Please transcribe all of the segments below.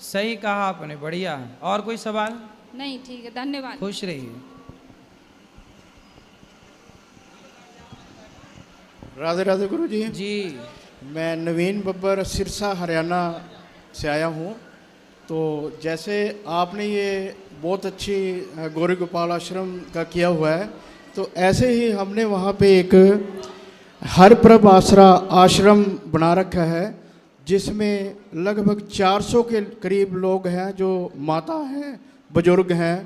सही कहा आपने, बढ़िया। और कोई सवाल? नहीं, ठीक है, धन्यवाद। खुश रहिए। राधे राधे गुरु जी। जी मैं नवीन बब्बर सिरसा हरियाणा से आया हूँ। तो जैसे आपने ये बहुत अच्छी गौरी गोपाल आश्रम का किया हुआ है, तो ऐसे ही हमने वहाँ पे एक हरप्रभ आसरा आश्रम बना रखा है, जिसमें लगभग 400 के करीब लोग हैं जो माता हैं, बुजुर्ग हैं।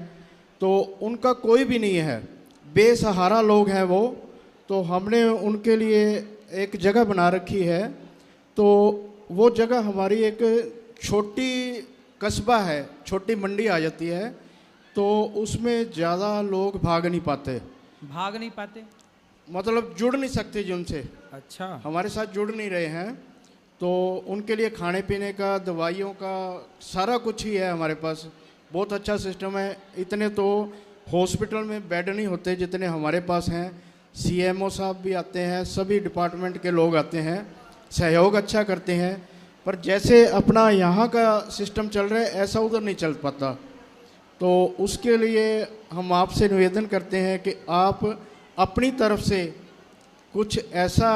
तो उनका कोई भी नहीं है, बेसहारा लोग हैं वो। तो हमने उनके लिए एक जगह बना रखी है। तो वो जगह हमारी एक छोटी कस्बा है, छोटी मंडी आ जाती है। तो उसमें ज़्यादा लोग भाग नहीं पाते, भाग नहीं पाते मतलब जुड़ नहीं सकते जिनसे, अच्छा। हमारे साथ जुड़ नहीं रहे हैं। तो उनके लिए खाने पीने का, दवाइयों का सारा कुछ ही है हमारे पास। बहुत अच्छा सिस्टम है। इतने तो हॉस्पिटल में बेड नहीं होते जितने हमारे पास हैं। सीएमओ साहब भी आते हैं, सभी डिपार्टमेंट के लोग आते हैं, सहयोग अच्छा करते हैं। पर जैसे अपना यहाँ का सिस्टम चल रहा है, ऐसा उधर नहीं चल पाता। तो उसके लिए हम आपसे निवेदन करते हैं कि आप अपनी तरफ से कुछ ऐसा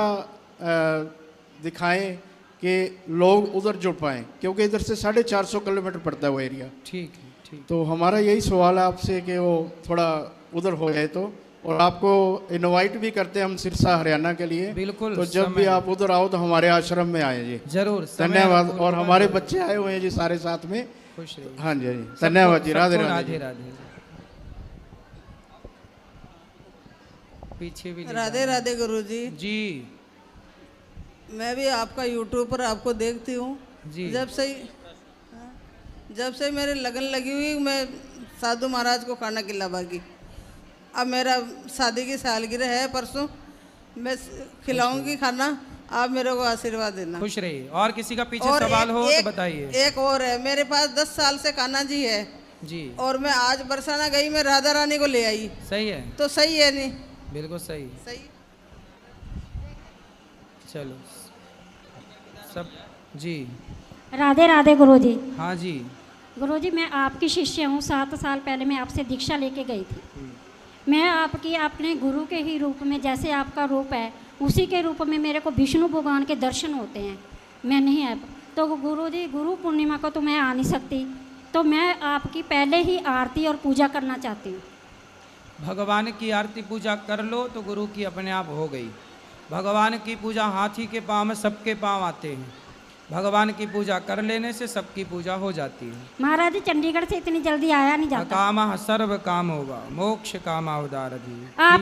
दिखाएं कि लोग उधर जुड़ पाएँ, क्योंकि इधर से 450 किलोमीटर पड़ता है वो एरिया। ठीक है, ठीक। तो हमारा यही सवाल है आपसे कि वो थोड़ा उधर हो जाए तो। और आपको इनवाइट भी करते हैं हम सिरसा हरियाणा के लिए। बिल्कुल, तो जब भी आप उधर आओ तो हमारे आश्रम में आए जी। जरूर, धन्यवाद। और हमारे बच्चे आए हुए हैं जी सारे साथ में। खुश रहिए। हाँ जी, धन्यवाद जी। राधे राधे राधे। राधे। पीछे भी राधे राधे गुरु जी। जी मैं भी आपका यूट्यूब पर आपको देखती हूँ जी। जब से मेरे लगन लगी हुई, मैं साधु महाराज को खाना खिलावागी। अब मेरा शादी की सालगिरह है परसों, मैं खिलाऊंगी खाना, आप मेरे को आशीर्वाद देना। खुश रहिए। और किसी का पीछे सवाल हो तो बताइए। एक और है, मेरे पास 10 साल से कान्हा जी है जी। और मैं आज बरसाना गई, मैं राधा रानी को ले आई। सही है, तो सही है नहीं? बिल्कुल सही। सही। चलो सब जी। राधे राधे गुरुजी। हाँ जी। गुरुजी, मैं आपकी शिष्य हूँ। 7 साल पहले मैं आपसे दीक्षा लेके गई थी। मैं आपकी अपने गुरु के ही रूप में, जैसे आपका रूप है उसी के रूप में मेरे को विष्णु भगवान के दर्शन होते हैं। मैं नहीं है तो गुरुजी, गुरु पूर्णिमा को तो मैं आ नहीं सकती, तो मैं आपकी पहले ही आरती और पूजा करना चाहती हूँ। भगवान की आरती पूजा कर लो तो गुरु की अपने आप हो गई। भगवान की पूजा हाथी के पाँव में सबके पाँव आते हैं। भगवान की पूजा कर लेने से सबकी पूजा हो जाती है। महाराज जी, चंडीगढ़ से इतनी जल्दी आया नहीं जाता। काम सर्व काम होगा, मोक्ष काम उदार भी आप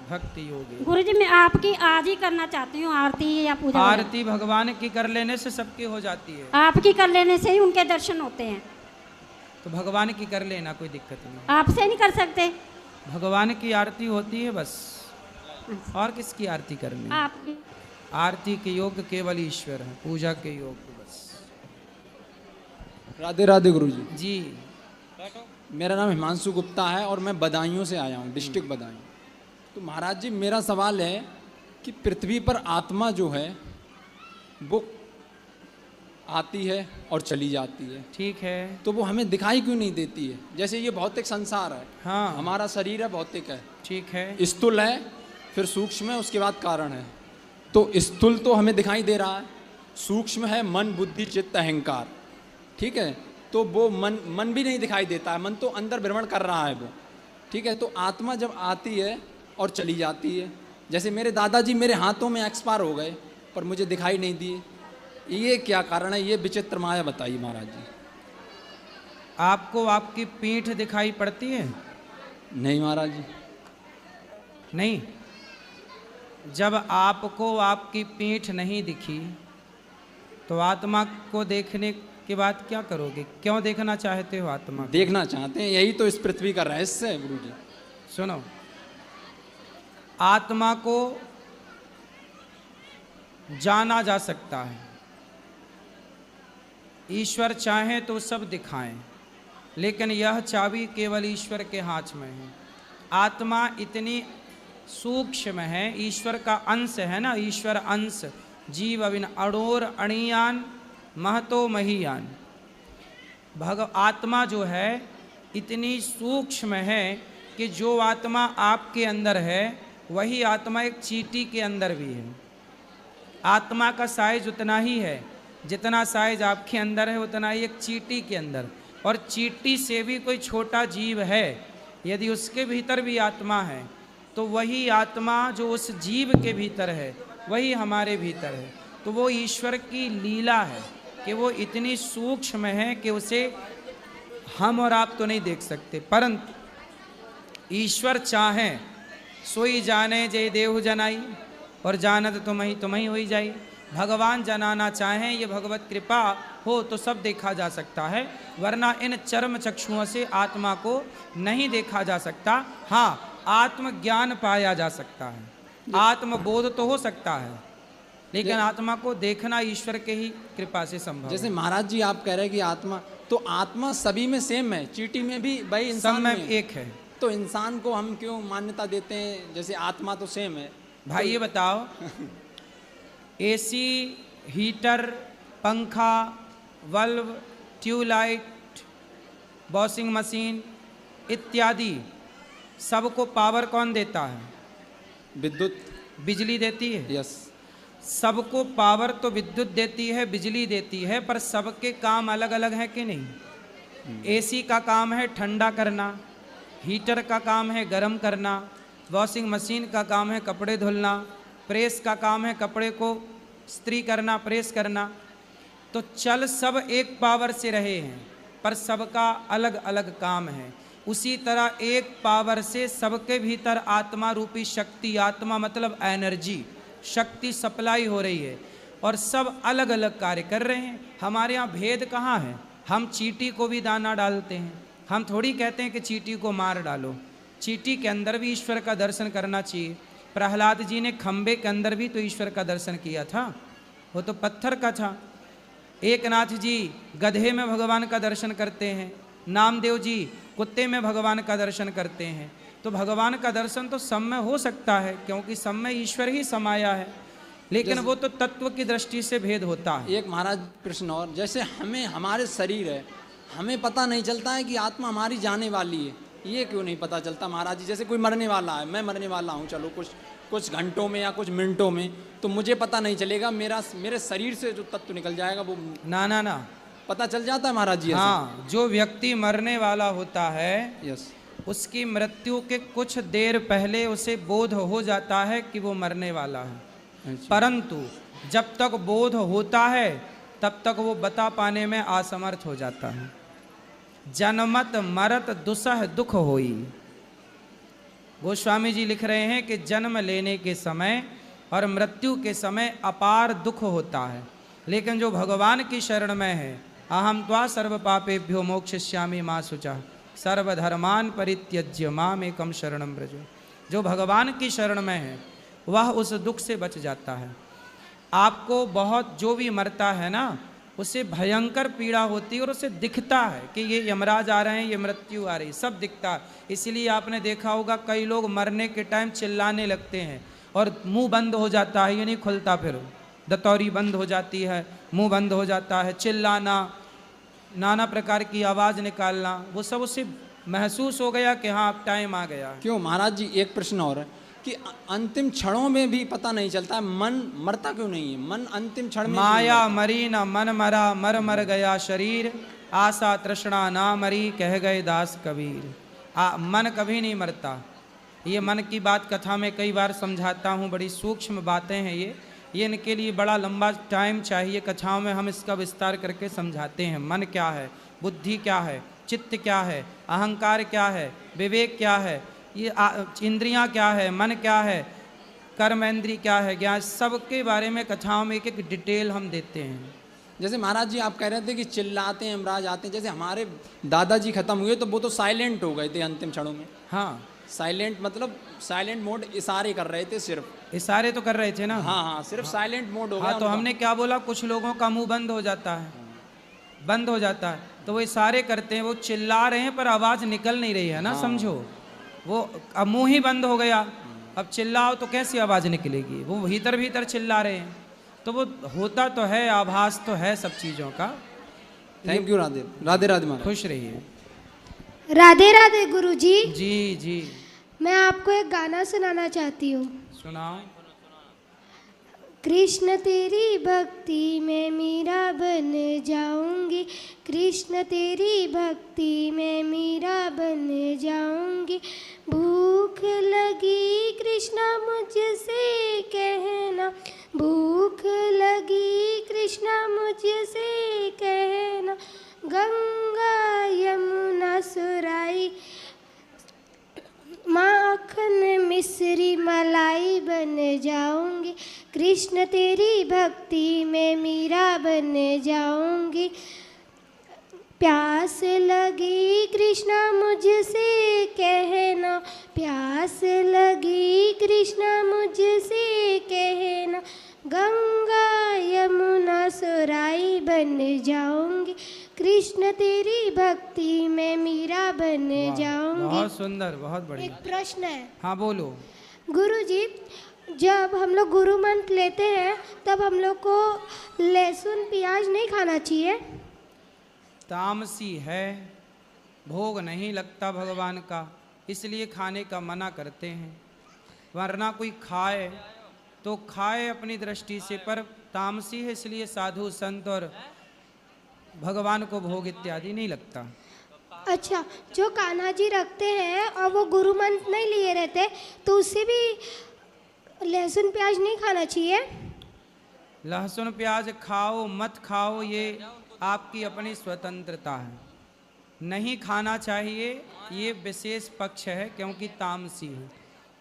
भक्ति योगी। गुरुजी, मैं आपकी आज ही करना चाहती हूँ आरती या पूजा। आरती भगवान की कर लेने से सबकी हो जाती है। आपकी कर लेने से ही उनके दर्शन होते हैं। तो भगवान की कर लेना, कोई दिक्कत नहीं। आपसे नहीं कर सकते? भगवान की आरती होती है बस, और किसकी आरती करनी? आपकी आरती के योग्य केवल ईश्वर है, पूजा के योग्य बस। राधे राधे गुरु जी। जी। मेरा नाम हिमांशु गुप्ता है और मैं बदायूं से आया हूँ, डिस्ट्रिक्ट बदायूं। तो महाराज जी, मेरा सवाल है कि पृथ्वी पर आत्मा जो है वो आती है और चली जाती है, ठीक है, तो वो हमें दिखाई क्यों नहीं देती है? जैसे ये भौतिक संसार है, हाँ, हमारा शरीर है, भौतिक है, ठीक है, स्थूल है, फिर सूक्ष्म है, उसके बाद कारण है। तो स्थूल तो हमें दिखाई दे रहा है, सूक्ष्म है मन बुद्धि चित्त अहंकार, ठीक है। तो वो मन भी नहीं दिखाई देता है, मन तो अंदर भ्रमण कर रहा है वो, ठीक है। तो आत्मा जब आती है और चली जाती है, जैसे मेरे दादाजी मेरे हाथों में एक्सपायर हो गए पर मुझे दिखाई नहीं दिए, ये क्या कारण है? ये विचित्र माया बताइए महाराज जी। आपको आपकी पीठ दिखाई पड़ती है? नहीं महाराज जी। नहीं। जब आपको आपकी पीठ नहीं दिखी तो आत्मा को देखने के बाद क्या करोगे? क्यों देखना चाहते हो आत्मा को? देखना चाहते हैं, यही तो इस पृथ्वी का रहस्य है गुरु जी। सुनो, आत्मा को जाना जा सकता है, ईश्वर चाहे तो सब दिखाएं, लेकिन यह चाबी केवल ईश्वर के हाथ में है। आत्मा इतनी सूक्ष्म है, ईश्वर का अंश है ना, ईश्वर अंश। जीव अविन अणोर अणियान महतो महीयान। आत्मा जो है इतनी सूक्ष्म है कि जो आत्मा आपके अंदर है वही आत्मा एक चींटी के अंदर भी है। आत्मा का साइज उतना ही है जितना साइज आपके अंदर है, उतना ही एक चींटी के अंदर। और चींटी से भी कोई छोटा जीव है, यदि उसके भीतर भी आत्मा है तो वही आत्मा जो उस जीव के भीतर है वही हमारे भीतर है। तो वो ईश्वर की लीला है कि वो इतनी सूक्ष्म है कि उसे हम और आप तो नहीं देख सकते, परंतु ईश्वर चाहें सोई जाने जय देहु जनाई, और जानत तुम्ही होई जाई। भगवान जनाना चाहें, ये भगवत कृपा हो तो सब देखा जा सकता है, वरना इन चर्म चक्षुओं से आत्मा को नहीं देखा जा सकता। हाँ, आत्मज्ञान पाया जा सकता है, आत्मबोध तो हो सकता है, लेकिन आत्मा को देखना ईश्वर के ही कृपा से संभव। जैसे महाराज जी आप कह रहे हैं कि आत्मा, तो आत्मा सभी में सेम है, चींटी में भी भाई इंसान सब में एक है। तो इंसान को हम क्यों मान्यता देते हैं, जैसे आत्मा तो सेम है। भाई ये बताओ, एसी, हीटर, पंखा, बल्ब, ट्यूबलाइट, वॉशिंग मशीन इत्यादि सबको पावर कौन देता है? विद्युत, बिजली देती है। यस। सबको पावर तो विद्युत देती है, बिजली देती है, पर सबके काम अलग अलग हैं कि नहीं? एसी का काम है ठंडा करना, हीटर का काम है गर्म करना, वॉशिंग मशीन का काम है कपड़े धुलना, प्रेस का काम है कपड़े को इस्त्री करना, प्रेस करना। तो चल सब एक पावर से रहे हैं, पर सबका अलग अलग काम है। उसी तरह एक पावर से सबके भीतर आत्मा रूपी शक्ति, आत्मा मतलब एनर्जी, शक्ति सप्लाई हो रही है, और सब अलग अलग कार्य कर रहे हैं। हमारे यहाँ भेद कहाँ है? हम चींटी को भी दाना डालते हैं, हम थोड़ी कहते हैं कि चींटी को मार डालो। चींटी के अंदर भी ईश्वर का दर्शन करना चाहिए। प्रहलाद जी ने खंबे के अंदर भी तो ईश्वर का दर्शन किया था, वो तो पत्थर का था। एकनाथ जी गधे में भगवान का दर्शन करते हैं, नामदेव जी कुत्ते में भगवान का दर्शन करते हैं। तो भगवान का दर्शन तो सब में हो सकता है, क्योंकि सब में ईश्वर ही समाया है, लेकिन वो तो तत्व की दृष्टि से भेद होता है। एक महाराज प्रश्न और, जैसे हमें हमारे शरीर है, हमें पता नहीं चलता है कि आत्मा हमारी जाने वाली है, ये क्यों नहीं पता चलता महाराज जी? जैसे कोई मरने वाला है, मैं मरने वाला हूँ, चलो कुछ घंटों में या कुछ मिनटों में, तो मुझे पता नहीं चलेगा, मेरे शरीर से जो तत्व निकल जाएगा वो ना पता चल जाता है महाराज जी? हाँ, जो व्यक्ति मरने वाला होता है, यस, उसकी मृत्यु के कुछ देर पहले उसे बोध हो जाता है कि वो मरने वाला है, परंतु जब तक बोध होता है तब तक वो बता पाने में असमर्थ हो जाता है। जन्मत मरत दुसह दुख होई। गोस्वामी जी लिख रहे हैं कि जन्म लेने के समय और मृत्यु के समय अपार दुख होता है, लेकिन जो भगवान की शरण में है, अहम त्वा सर्व पापेभ्यो मोक्षयिष्यामि मा शुचः सर्वधर्मान परित्यज्य माम एकम शरणम व्रज, जो भगवान की शरण में है वह उस दुख से बच जाता है। आपको बहुत जो भी मरता है ना, उसे भयंकर पीड़ा होती है और उसे दिखता है कि ये यमराज आ रहे हैं, ये मृत्यु आ रही, सब दिखता है। इसलिए आपने देखा होगा कई लोग मरने के टाइम चिल्लाने लगते हैं और मुंह बंद हो जाता है, ये नहीं खुलता, फिर दतौरी बंद हो जाती है, मुंह बंद हो जाता है, चिल्लाना, नाना प्रकार की आवाज़ निकालना, वो सब उसे महसूस हो गया कि हाँ अब टाइम आ गया। क्यों महाराज जी, एक प्रश्न और है कि अंतिम क्षणों में भी पता नहीं चलता है, मन मरता क्यों नहीं है? मन अंतिम क्षण में माया मरी न मन मरा, मर मर गया शरीर, आशा तृष्णा ना मरी, कह गए दास कबीर। मन कभी नहीं मरता। ये मन की बात कथा में कई बार समझाता हूँ, बड़ी सूक्ष्म बातें हैं ये इनके लिए बड़ा लंबा टाइम चाहिए। कथाओं में हम इसका विस्तार करके समझाते हैं। मन क्या है, बुद्धि क्या है, चित्त क्या है, अहंकार क्या है, विवेक क्या है, ये इंद्रियां क्या है, मन क्या है, कर्मेंद्री क्या है, ज्ञान, सबके बारे में कथाओं में एक एक डिटेल हम देते हैं। जैसे महाराज जी आप कह रहे थे कि चिल्लाते हैं, यमराज आते हैं, जैसे हमारे दादाजी खत्म हुए तो वो तो साइलेंट हो गए थे अंतिम क्षणों में। हाँ, साइलेंट मतलब साइलेंट मोड, इशारे कर रहे थे, सिर्फ इशारे तो कर रहे थे ना। हाँ, सिर्फ साइलेंट मोड हो गया। हाँ, तो हमने क्या बोला, कुछ लोगों का मुंह बंद हो जाता है, बंद हो जाता है, तो वो इशारे करते हैं, वो चिल्ला रहे हैं पर आवाज़ निकल नहीं रही है ना, समझो। वो अब मुंह ही बंद हो गया, अब चिल्लाओ तो कैसी आवाज़ निकलेगी? वो भीतर चिल्ला रहे हैं, तो वो होता तो है, आभास तो है सब चीज़ों का। Thank you. राधे राधे राधे महाराज। खुश रहिए। राधे राधे गुरुजी। जी जी मैं आपको एक गाना सुनाना चाहती हूँ। सुनाओ। कृष्ण तेरी भक्ति में मीरा बन जाऊंगी, कृष्ण तेरी भक्ति में मीरा बन जाऊंगी। भूख लगी कृष्णा मुझसे कहना, भूख लगी कृष्णा मुझसे कहना। गंगा यमुना सुराई माखन मिश्री मलाई बन जाऊंगी, कृष्ण तेरी भक्ति में मीरा बन जाऊंगी। प्यास लगी कृष्णा मुझसे कहना, प्यास लगी कृष्णा मुझसे कहना। गंगा यमुना सुराई बन जाऊंगी, कृष्ण तेरी भक्ति में मीरा बन जाऊंगी। बहुत सुंदर, बहुत एक बढ़िया। प्रश्न है हाँ बोलो। गुरुजी, जब हम लोग गुरु मंत्र लेते हैं तब हम लोग को लहसुन प्याज नहीं खाना चाहिए? तामसी है, भोग नहीं लगता भगवान का, इसलिए खाने का मना करते हैं। वरना कोई खाए तो खाए अपनी दृष्टि से, पर तामसी है इसलिए साधु संत और भगवान को भोग इत्यादि नहीं लगता। अच्छा, जो कान्हा जी रखते हैं और वो गुरु मंत्र नहीं लिए रहते तो उससे भी लहसुन प्याज नहीं खाना चाहिए? लहसुन प्याज खाओ मत खाओ ये आपकी अपनी स्वतंत्रता है। नहीं खाना चाहिए ये विशेष पक्ष है, क्योंकि तामसी है।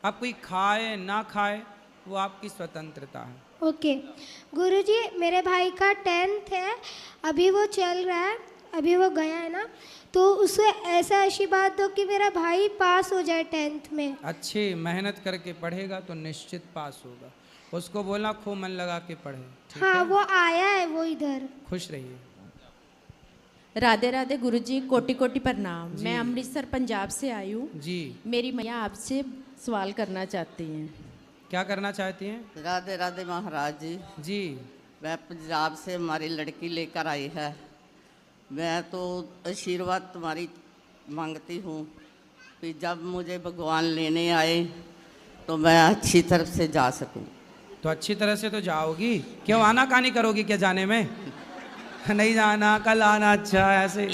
अब कोई खाए ना खाए वो आपकी स्वतंत्रता है। ओके गुरुजी, मेरे भाई का 10th है, अभी वो चल रहा है, अभी वो गया है ना, तो उसे ऐसा आशीर्वाद दो कि मेरा भाई पास हो जाए 10th में। अच्छी मेहनत करके पढ़ेगा तो निश्चित पास होगा। उसको बोलना खूब मन लगा के पढ़े। ठीक हाँ है? वो आया है वो इधर। खुश रहिए। राधे राधे गुरुजी, कोटि कोटि प्रणाम। मैं अमृतसर पंजाब से आई हूँ। जी मेरी मैया आपसे सवाल करना चाहती हैं। क्या करना चाहती हैं? राधे राधे महाराज जी। जी मैं पंजाब से हमारी लड़की लेकर आई है। मैं तो आशीर्वाद तुम्हारी मांगती हूँ कि जब मुझे भगवान लेने आए तो मैं अच्छी तरफ से जा सकूँ। तो अच्छी तरह से तो जाओगी, क्यों आनाकानी करोगी क्या जाने में? नहीं जाना, कल आना, अच्छा ऐसे।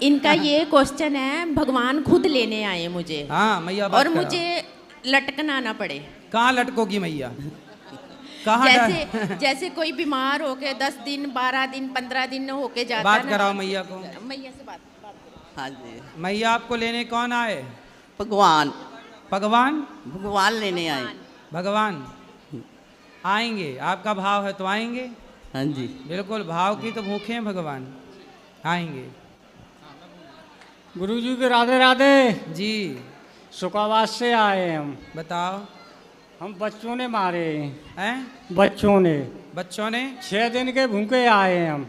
इनका ये क्वेश्चन है, भगवान खुद लेने आए मुझे। हाँ मैया बात और कराओ। मुझे लटकना ना पड़े। कहाँ लटकोगी मैया? कहाँ जैसे कोई बीमार होके 10 दिन 12 दिन 15 दिन होके जाता बात ना। कराओ मैया को। मैया से बात करो। हाँ जी। मैया आपको लेने कौन आए? भगवान। भगवान? भगवान लेने आए। भगवान आएंगे, आपका भाव है तो आएंगे। हाँ जी। बिल्कुल, भाव की तो भूखे हैं भगवान, आएंगे। गुरुजी के राधे राधे। जी सुखावास से आए हम। बताओ। हम बच्चों ने मारे हैं? बच्चों ने बच्चों ने? 6 दिन के भूखे आए हम।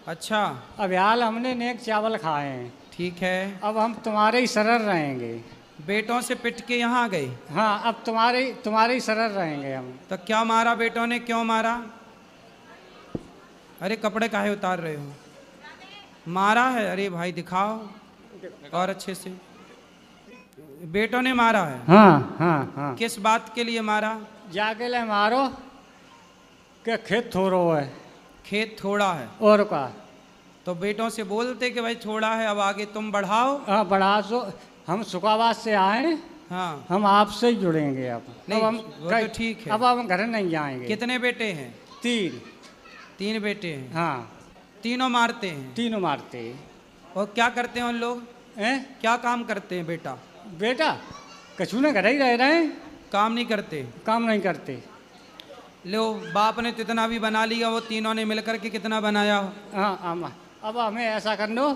अच्छा अब यार हमने नेक चावल खाए हैं, ठीक है। अब हम तुम्हारे ही शरण रहेंगे। बेटों से पिट के यहाँ आ गए? हाँ, अब तुम्हारे ही शरण रहेंगे हम। तो क्या मारा बेटों ने, क्यों मारा? अरे कपड़े काहे उतार रहे हो? मारा है? अरे भाई दिखाओ और अच्छे से। बेटों ने मारा है? हाँ हाँ हाँ। किस बात के लिए मारा? जाके ले मारो कि खेत थोड़ो है। खेत थोड़ा है और का तो बेटों से बोलते कि भाई थोड़ा है, अब आगे तुम बढ़ाओ। हाँ बढ़ा सो। हम सुखावास से आए, हाँ हम आपसे ही जुड़ेंगे अब। नहीं, अब हम वो तो ठीक है। अब हम घर नहीं जाएंगे। कितने बेटे हैं? 3। 3 बेटे हैं। हाँ, तीनों मारते हैं? तीनों मारते। और क्या करते हैं उन लोग? हैं? क्या काम करते हैं बेटा? बेटा कछू ने घर ही रह रहे हैं, काम नहीं करते? काम नहीं करते। लो बाप ने तो इतना भी बना लिया, वो तीनों ने मिलकर के कितना बनाया? हाँ, अब हमें ऐसा कर लो,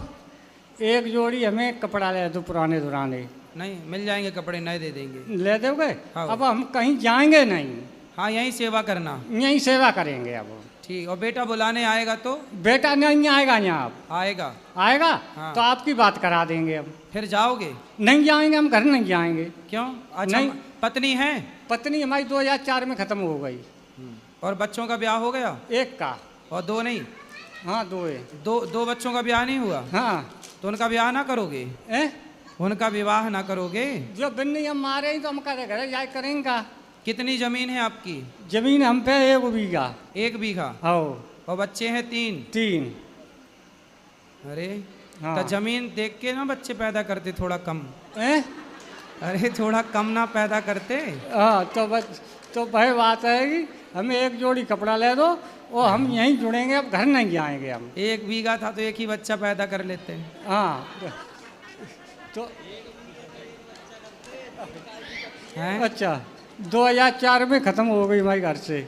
एक जोड़ी हमें कपड़ा ले दो पुराने दुराने। नहीं मिल जाएंगे कपड़े, नए दे देंगे। ले दोगे? हाँ। अब हम कहीं जाएंगे नहीं, हाँ यहीं सेवा करना। यहीं सेवा करेंगे अब। ठीक। और बेटा बुलाने आएगा तो? बेटा नहीं आएगा यहाँ अब। आएगा? आएगा हाँ। तो आपकी बात करा देंगे अब। फिर जाओगे? नहीं जाएंगे, हम घर नहीं जाएंगे। क्यों? अच्छा नहीं। पत्नी है? पत्नी हमारी 2004 में ख़त्म हो गई। और बच्चों का ब्याह हो गया? एक का। और 2 नहीं? हाँ, 2 है। दो बच्चों का ब्याह नहीं हुआ? हाँ। तो उनका ब्याह ना करोगे? उनका विवाह ना करोगे? जो बिन्नी हम मारे ही तो हम करे घर जाए करेंगे का। कितनी जमीन है आपकी? जमीन हम पे 1 बीघा। 1 बीघा? हाँ। और बच्चे हैं 3? अरे हाँ। तो जमीन देख के ना बच्चे पैदा करते थोड़ा कम। हैं? थोड़ा कम ना पैदा करते? हाँ, तो भाई बात है कि हमें 1 जोड़ी कपड़ा ले दो और हम यहीं जुड़ेंगे, अब घर नहीं जाएंगे हम। 1 बीघा था तो 1 ही बच्चा पैदा कर लेते हैं। हाँ, तो हैं? अच्छा, 2004 में ख़त्म हो गई हमारे घर से।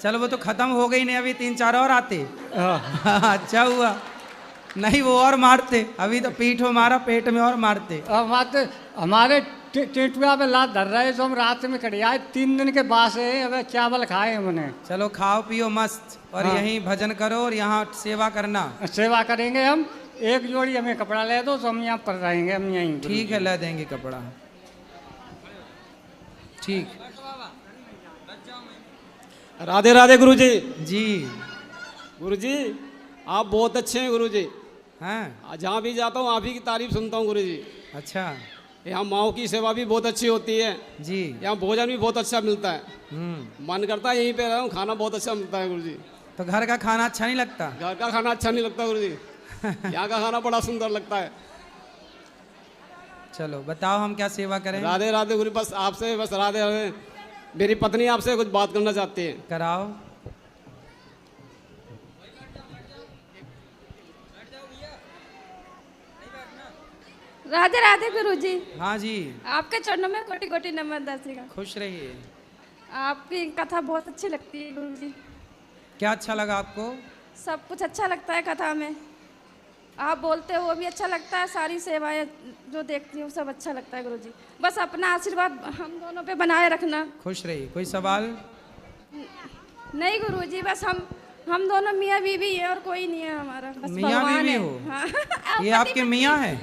चलो वो तो खत्म हो गई नहीं, अभी 3-4 और आते। हाँ। अच्छा हुआ, नहीं वो और मारते, अभी तो पीठ में मारा, पेट में और मारते। हमारे टेटुआ पे लात धर रहे तो हम रात में खड़े आए, 3 दिन के बाद है, अब चावल खाए हमने। चलो खाओ पियो मस्त, और हाँ। यहीं भजन करो और यहाँ सेवा करना। सेवा करेंगे हम। 1 जोड़ी हमें कपड़ा ले दो तो हम यहाँ पर रहेंगे, हम यहीं। ठीक है, ले देंगे कपड़ा। ठीक। राधे राधे गुरुजी। जी गुरुजी आप बहुत अच्छे हैं गुरुजी। हैं? जहाँ भी जाता हूँ आप ही की तारीफ सुनता हूँ गुरुजी। अच्छा। यहाँ माओ की सेवा भी बहुत अच्छी होती है जी। यहाँ भोजन भी बहुत अच्छा मिलता है। मन करता है यहीं पे रहूं, खाना बहुत अच्छा मिलता है गुरुजी। तो घर का खाना अच्छा नहीं लगता? घर का खाना अच्छा नहीं लगता गुरुजी। यहाँ का खाना बड़ा सुंदर लगता है। चलो बताओ हम क्या सेवा करें? राधे राधे गुरु, बस आपसे बस राधे राधे। मेरी पत्नी आपसे कुछ बात करना चाहती है। कराओ। राधे राधे गुरुजी। हाँ जी। आपके चरणों में कोटि कोटि नमन दर्शिका। खुश रहिए। आपकी कथा बहुत अच्छी लगती है गुरुजी। क्या अच्छा लगा आपको? सब कुछ अच्छा लगता है कथा में, आप बोलते हो वो भी अच्छा लगता है, सारी सेवाएं जो देखती हूँ सब अच्छा लगता है गुरुजी। बस अपना आशीर्वाद हम दोनों पे बनाए रखना। खुश रहिए। कोई सवाल? नहीं गुरुजी, बस हम दोनों मियाँ बीवी है और कोई नहीं है हमारा, बस मियाँ भगवान बीवी है। हो? हाँ। ये आपके मियाँ है?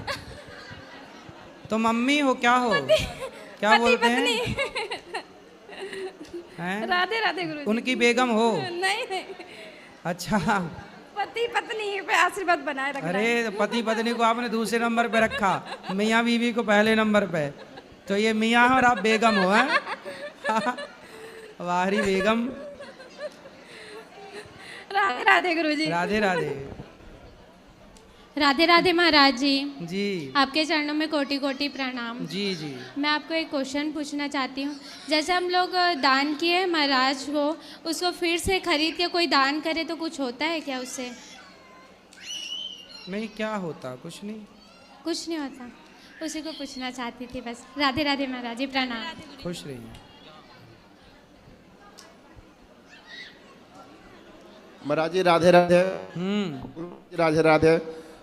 तो मम्मी हो क्या हो? क्या पति बोलते हैं? हैं? राधे राधे गुरुजी। उनकी बेगम हो? नहीं नहीं, अच्छा। पति पत्नी पे आशीर्वाद बनाए रखना। अरे पति पत्नी को आपने दूसरे नंबर पे रखा, मियाँ बीवी को पहले नंबर पे। तो ये मियाँ है और आप बेगम हो? हैं? वाहरी बेगम। राधे राधे गुरुजी। राधे राधे। राधे राधे महाराज जी। जी। आपके चरणों में कोटि कोटि प्रणाम। जी जी। मैं आपको एक क्वेश्चन पूछना चाहती हूँ। जैसे हम लोग दान किए महाराज को, उसको फिर से खरीद के कोई दान करे तो कुछ होता है क्या उससे? नहीं, क्या होता? कुछ नहीं। कुछ नहीं होता, उसी को पूछना चाहती थी बस। राधे राधे महाराज जी, प्रणाम। खुश रहिए। महाराज जी राधे राधे। राधे राधे।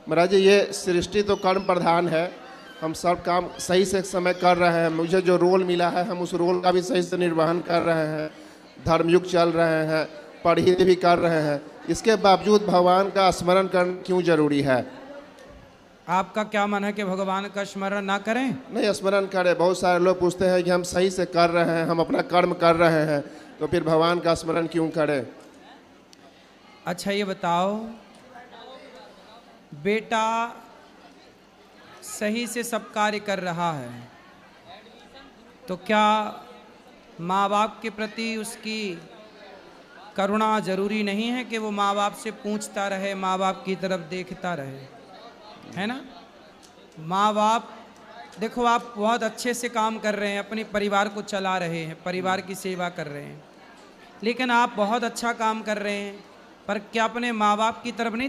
महाराज जी ये सृष्टि तो कर्म प्रधान है, हम सब काम सही से समय कर रहे हैं, मुझे जो रोल मिला है हम उस रोल का भी सही से निर्वहन कर रहे हैं, धर्मयुग चल रहे हैं, पढ़ी भी कर रहे हैं, इसके बावजूद भगवान का स्मरण करना क्यों जरूरी है? आपका क्या मन है कि भगवान का स्मरण ना करें? नहीं, स्मरण करें। बहुत सारे लोग पूछते हैं कि हम सही से कर रहे हैं, हम अपना कर्म कर रहे हैं, तो फिर भगवान का स्मरण क्यों करें? अच्छा ये बताओ, बेटा सही से सब कार्य कर रहा है तो क्या माँ बाप के प्रति उसकी करुणा जरूरी नहीं है कि वो माँ बाप से पूछता रहे, माँ बाप की तरफ देखता रहे, है ना? माँ बाप देखो, आप बहुत अच्छे से काम कर रहे हैं, अपने परिवार को चला रहे हैं, परिवार की सेवा कर रहे हैं, लेकिन आप बहुत अच्छा काम कर रहे हैं, पर क्या अपने माँ बाप की तरफ नहीं